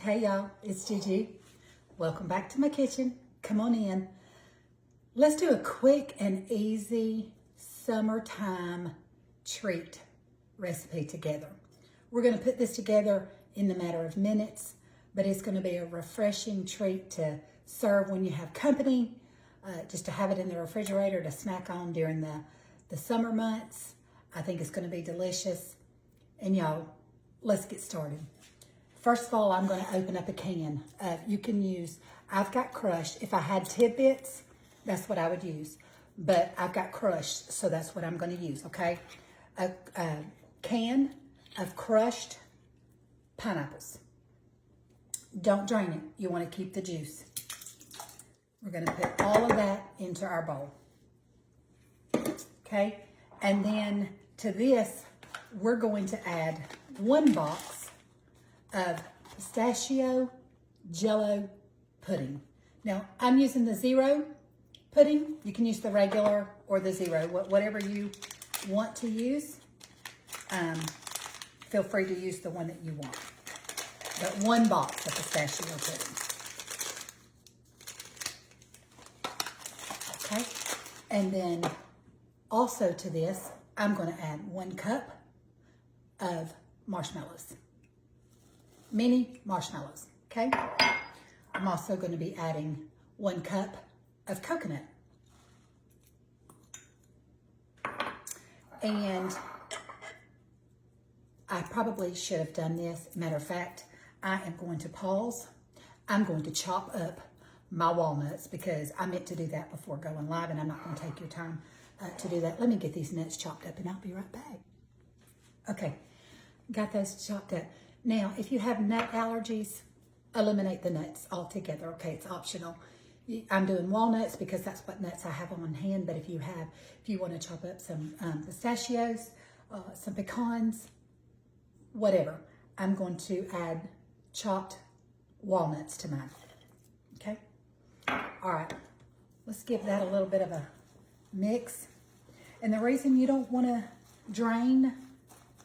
Hey y'all, it's Gigi. Welcome back to my kitchen. Come on in. Let's do a quick and easy summertime treat recipe together. We're going to put this together in the matter of minutes, but it's going to be a refreshing treat to serve when you have company, just to have it in the refrigerator to snack on during the summer months. I think it's going to be delicious. And y'all, let's get started. First of all, I'm going to open up a can. You can use, I've got crushed. If I had tidbits, that's what I would use. But I've got crushed, so that's what I'm going to use, okay? A can of crushed pineapples. Don't drain it. You want to keep the juice. We're going to put all of that into our bowl. Okay? And then to this, we're going to add 1 box of pistachio Jell-O pudding. Now, I'm using the zero pudding. You can use the regular or the zero, whatever you want to use. Feel free to use the one that you want. But 1 box of pistachio pudding. Okay? And then also to this, I'm going to add 1 cup of marshmallows. Mini marshmallows, okay? I'm also going to be adding 1 cup of coconut. And I probably should have done this. Matter of fact, I am going to pause. I'm going to chop up my walnuts because I meant to do that before going live, and I'm not going to take your time to do that. Let me get these nuts chopped up and I'll be right back. Okay, got those chopped up. Now, if you have nut allergies, eliminate the nuts altogether, okay? It's optional. I'm doing walnuts because that's what nuts I have on hand, but if you want to chop up some pistachios, some pecans, whatever, I'm going to add chopped walnuts to mine, okay? All right, let's give that a little bit of a mix. And the reason you don't want to drain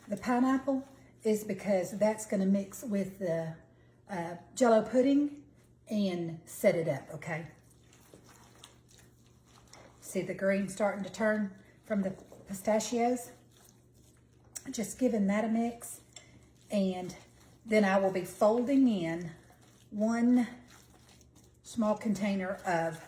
the pineapple is because that's going to mix with the Jell-O pudding and set it up, okay? See the green starting to turn from the pistachios? Just giving that a mix. And then I will be folding in 1 small container of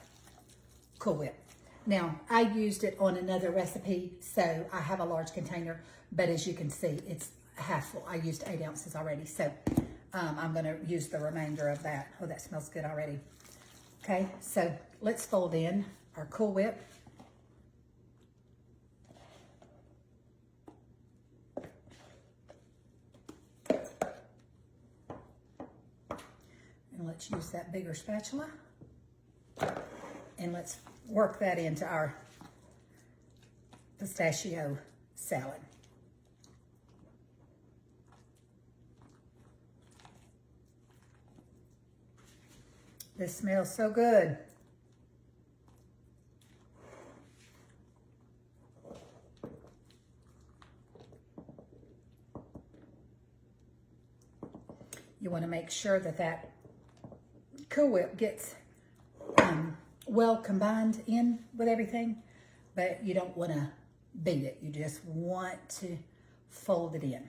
Cool Whip. Now, I used it on another recipe, so I have a large container, but as you can see, it's half full. I used 8 ounces already, so I'm going to use the remainder of that. Oh, that smells good already. Okay, so let's fold in our Cool Whip. And let's use that bigger spatula. And let's work that into our pistachio salad. This smells so good. You want to make sure that that Cool Whip gets well combined in with everything, but you don't want to beat it. You just want to fold it in.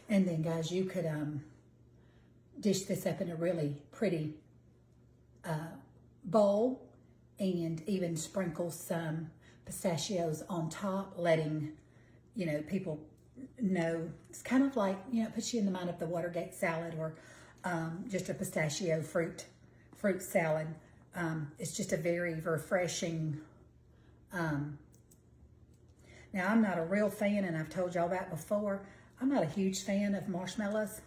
And then, guys, you could dish this up in a really pretty bowl and even sprinkle some pistachios on top, letting, people know. It's kind of like, it puts you in the mind of the Watergate salad or just a pistachio fruit salad. It's just a very refreshing. Now, I'm not a real fan, and I've told y'all that before. I'm not a huge fan of marshmallows,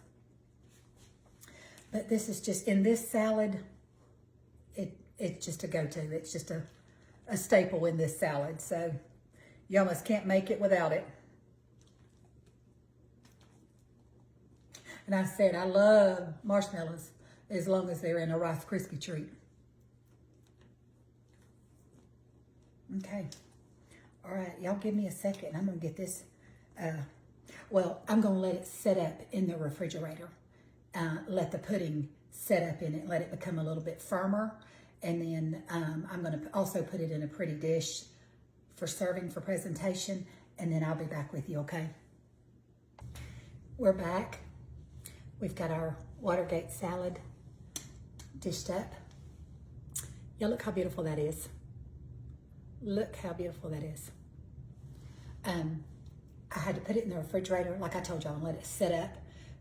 but this is just, in this salad, it's just a go-to. It's just a staple in this salad, so you almost can't make it without it. And I said I love marshmallows as long as they're in a Rice Krispie treat. Okay. All right, y'all give me a second. I'm going to get this. Well, I'm going to let it set up in the refrigerator. Let the pudding set up in it. Let it become a little bit firmer. And then I'm going to also put it in a pretty dish for serving, for presentation. And then I'll be back with you, okay? We're back. We've got our Watergate salad dished up. Yeah, look how beautiful that is. Look how beautiful that is. I had to put it in the refrigerator, like I told y'all, and let it set up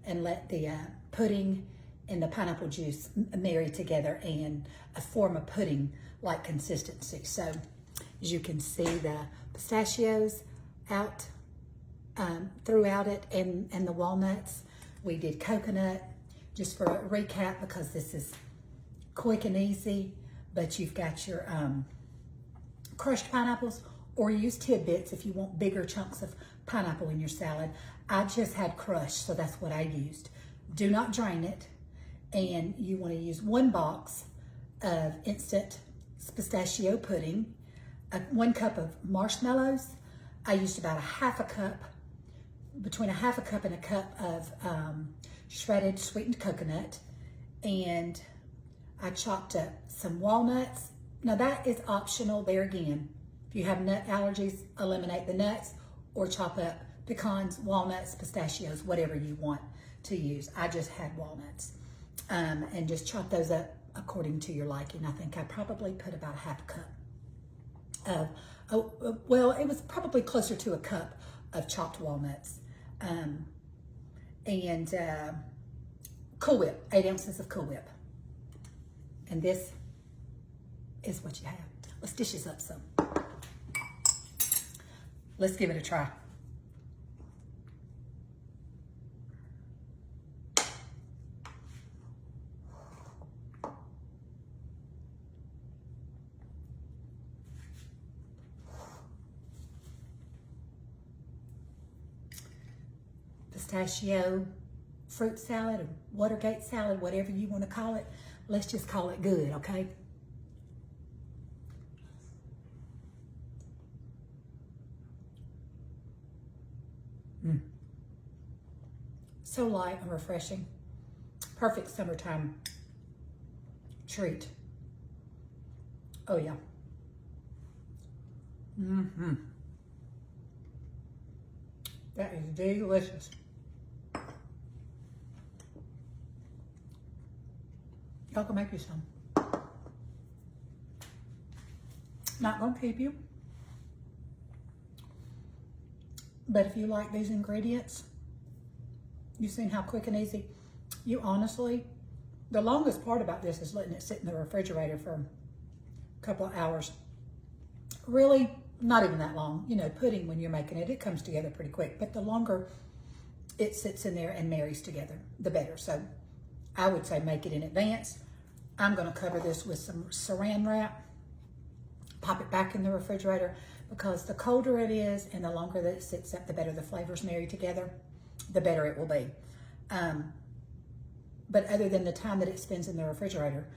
and let the pudding and the pineapple juice marry together and form a pudding-like consistency. So, as you can see, the pistachios out throughout it and the walnuts. We did coconut, just for a recap, because this is quick and easy, but you've got your crushed pineapples, or use tidbits if you want bigger chunks of pineapple in your salad. I just had crushed, so that's what I used. Do not drain it, and you want to use 1 box of instant pistachio pudding, 1 cup of marshmallows. I used about a half a cup, between a half a cup and a cup of shredded sweetened coconut, and I chopped up some walnuts. Now that is optional there again. If you have nut allergies, eliminate the nuts or chop up pecans, walnuts, pistachios, whatever you want to use. I just had walnuts and just chop those up according to your liking. I think I probably put about a half a cup of, well, it was probably closer to a cup of chopped walnuts. And Cool Whip, 8 ounces of Cool Whip. And this is what you have. Let's dish this up some. Let's give it a try. Pistachio fruit salad or Watergate salad, whatever you want to call it. Let's just call it good, okay? So light and refreshing. Perfect summertime treat. Oh yeah. That is delicious. Y'all can make you some. Not gonna keep you. But if you like these ingredients, you've seen how quick and easy. You honestly, the longest part about this is letting it sit in the refrigerator for a couple of hours. Really, not even that long. You know, pudding, when you're making it, it comes together pretty quick. But the longer it sits in there and marries together, the better. So I would say make it in advance. I'm gonna cover this with some saran wrap, pop it back in the refrigerator, because the colder it is and the longer that it sits up, the better the flavors marry together, the better it will be. But other than the time that it spends in the refrigerator,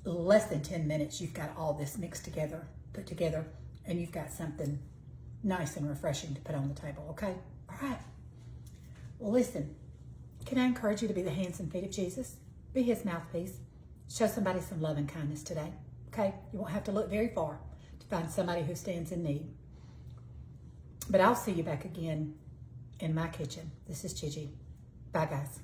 less than 10 minutes, you've got all this mixed together, put together, and you've got something nice and refreshing to put on the table, okay? All right. Well, listen, can I encourage you to be the hands and feet of Jesus? Be his mouthpiece. Show somebody some love and kindness today, okay? You won't have to look very far to find somebody who stands in need. But I'll see you back again in my kitchen. This is Gigi. Bye, guys.